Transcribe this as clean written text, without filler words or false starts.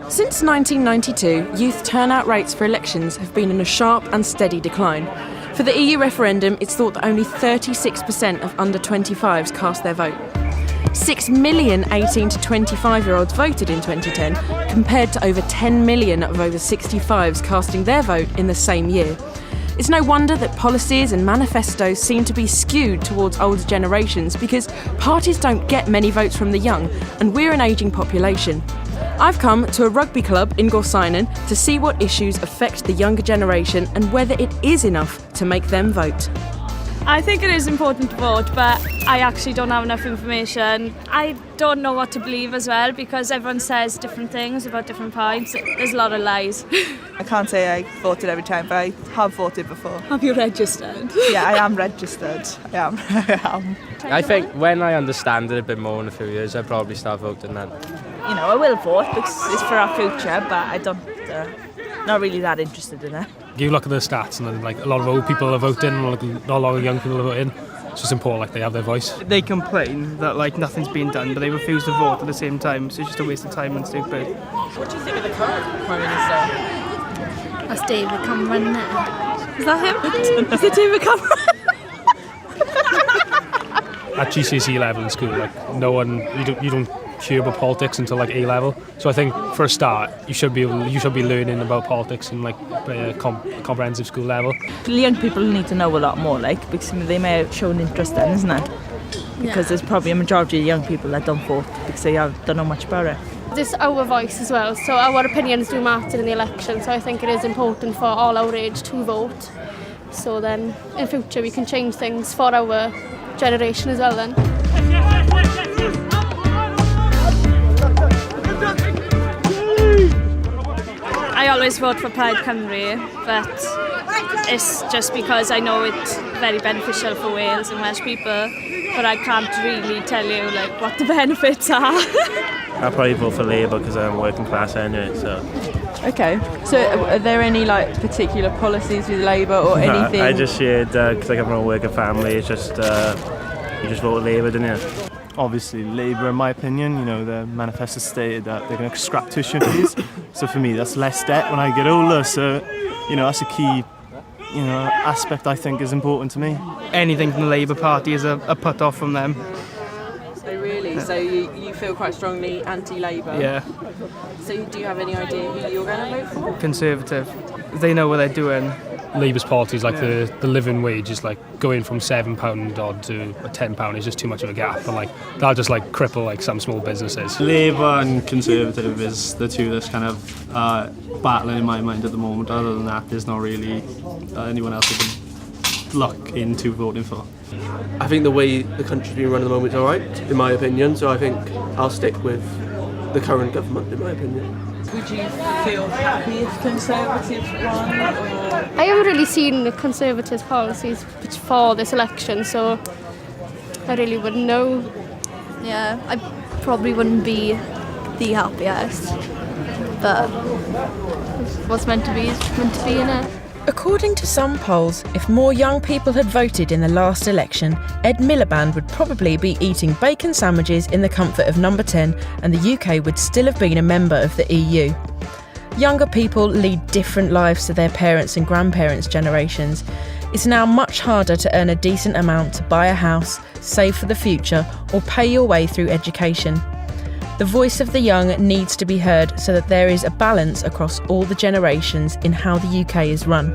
Since 1992, youth turnout rates for elections have been in a sharp and steady decline. For the EU referendum, it's thought that only 36% of under 25s cast their vote. 6 million 18 to 25-year-olds voted in 2010, compared to over 10 million of over 65s casting their vote in the same year. It's no wonder that policies and manifestos seem to be skewed towards older generations, because parties don't get many votes from the young, and we're an ageing population. I've come to a rugby club in Gorsinan to see what issues affect the younger generation and whether it is enough to make them vote. I think it is important to vote, but I actually don't have enough information. I don't know what to believe as well, because everyone says different things about different points. There's a lot of lies. I can't say I voted every time, but I have voted before. Have you registered? Yeah, I am registered. I am. I think when I understand it a bit more in a few years, I'll probably start voting then. You know, I will vote because it's for our future, but I don't, not really that interested in it. You look at the stats and then like a lot of old people are voting and not a lot of young people are voting. It's just important like they have their voice. They complain that like nothing's being done, but they refuse to vote at the same time, so it's just a waste of time and stupid. What do you think of the current Prime Minister? That's David Cameron now. Is that him? Is it David Cameron? At GCSE level in school, like you don't hear about politics until like A level. So I think for a start, you should be learning about politics in like a comprehensive school level. Young people need to know a lot more, like, because they may have shown interest then, isn't it? Because there's probably a majority of young people that don't vote because they don't know much about it. It's our voice as well, so our opinions do matter in the election, so I think it is important for all our age to vote. So then in future we can change things for our generation as well then. I always vote for Plaid Cymru, but it's just because I know it's very beneficial for Wales and Welsh people, but I can't really tell you like what the benefits are. I'll probably vote for Labour because I'm working class anyway, so... Okay, so are there any like particular policies with Labour or anything? I just shared, because I come from a working family, it's just, you just vote Labour, don't you? Obviously Labour, in my opinion, you know, the manifesto stated that they're going to scrap tuition fees. So for me, that's less debt when I get older. So, you know, that's a key, you know, aspect I think is important to me. Anything from the Labour Party is a put off from them. So really, so you feel quite strongly anti-Labour? Yeah. So do you have any idea who you're going to vote for? Conservative. They know what they're doing. Labour's policy is like the living wage is like going from £7 odd to £10 is just too much of a gap, and like that'll just like cripple like some small businesses. Labour and Conservative is the two that's kind of battling in my mind at the moment. Other than that, there's not really anyone else I can look into voting for. I think the way the country's being run at the moment is alright, in my opinion, so I think I'll stick with the current government, in my opinion. Would you feel happy if Conservatives won? I haven't really seen the Conservatives' policies for this election, so I really wouldn't know. Yeah, I probably wouldn't be the happiest, but what's meant to be is meant to be, innit? According to some polls, if more young people had voted in the last election, Ed Miliband would probably be eating bacon sandwiches in the comfort of number 10, and the UK would still have been a member of the EU. Younger people lead different lives to their parents' and grandparents' generations. It's now much harder to earn a decent amount to buy a house, save for the future, or pay your way through education. The voice of the young needs to be heard so that there is a balance across all the generations in how the UK is run.